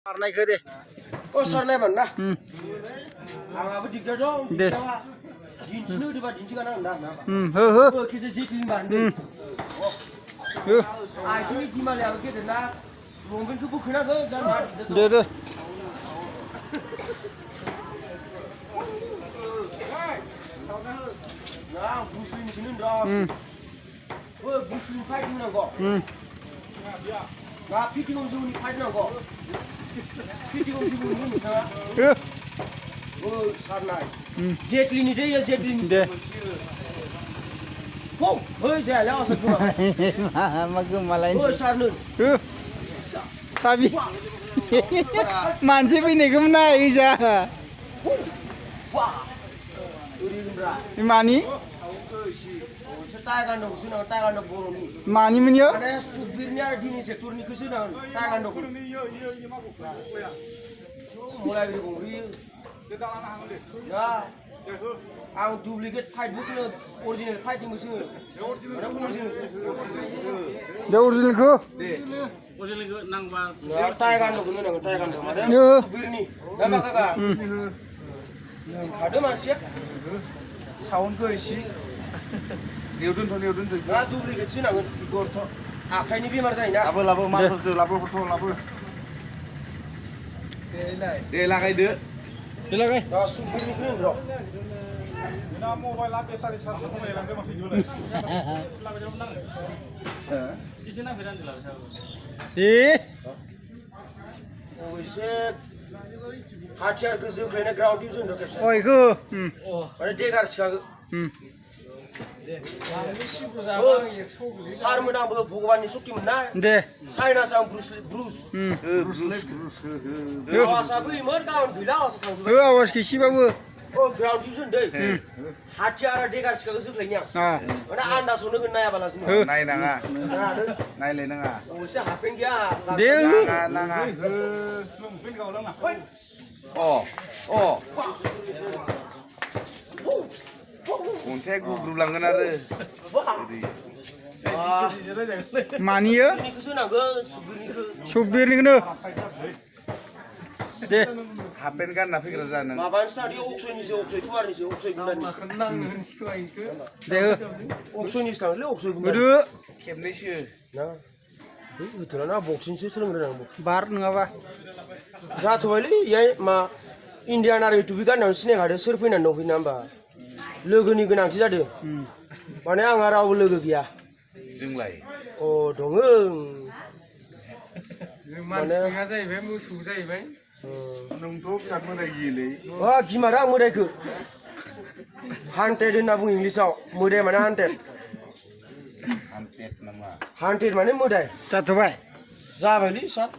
सारनायखौ Day Oh sarnaiman dah. Apa dikira dong? Dikira dincinya di bawah dinci kan anda. Oh kita jitin banding. Ah ini gimana ya kita nak mungkin tu bukan apa jangan. Deh. Nah busuin sini dah. Oh busuin fight mana kau? Nah fighting orang ni fight mana kau? Fighting orang ni mana? Oh sarnai. Jetli ni deh ya jetli ni. Deh. Oh, hei saya lah asal tu. Maksud malain. Oh sarnun. Sabi. Mansi pun ni kemana ija? Wah. Uri gembra. Mani? Setai kan dong, sini setai kan dong borong ni. Mani mana? Ada supirnya di ni sektor ni kesini dong, setai kan dong. Mulai dari bumi. Ya. Ang duplicate fight busnya, original fighting busnya. Mana pun original. Dah original ko? Original ko nang bang. Ya, setai kan dong, ni nang setai kan dong. Ada supir ni, nama kakak. Ada manusia. Sound ko isi. Neudun tu. Nah duplicate sih nang ikor tu. Akai ni bimar saya nak. Labo masuk tu, labo. Deh lakai deh. Lakai. Nah supir ni keren bro. Nah mobile app eta di sarso mobile app masih jual. Sisi nak beran dilaw. Oh isek. Hatiar kerja kerana ground itu sudah kerja. Oh iku. Ada dekar sekarang. Oh, sar menang Bhagwan ni sukti menang. Deh. Saya nak sang Bruce. Awas apa iman kawan bila awas sang Bruce. Awas kisi babu. Oh ground itu sudah. Hatiar dekar sekarang sudah Mana anda sudah kena ya balas ni. Nai nanga. Nai le nanga. Oh saya hapeng dia. Deh. Nanga. Mungkin kau lang. Oh. Untek berulang kan ada. Mani ya? Ini kesana ke supir ni ke. Supir ni kena. Deh. Hapen kan nafik razan. Makan tadi oksoi kemarin ni oksoi bulan. Kenang dengan si kau itu. Deh. Oksoi ni sekarang le oksoi bulan. Udah. Kemne sih. Nah. Itu lah boxing sih sering renang boxing. Bar nggak Jatuh balik ya ma India nari itu kan nang sini ada surfing nang nopi nambah. Logo ni kena kita ada. Mana yang ngarau logo kia? Jumlai. Oh dongeng. Mana? Saya ibu musuh saya ibu. Nunggu kat mana gile? Wah gimana muda ke? Hunted na pun English tau. Muda mana hunted? Antet nama. Hunted mana muda? Jatuh baik. Zabali sah.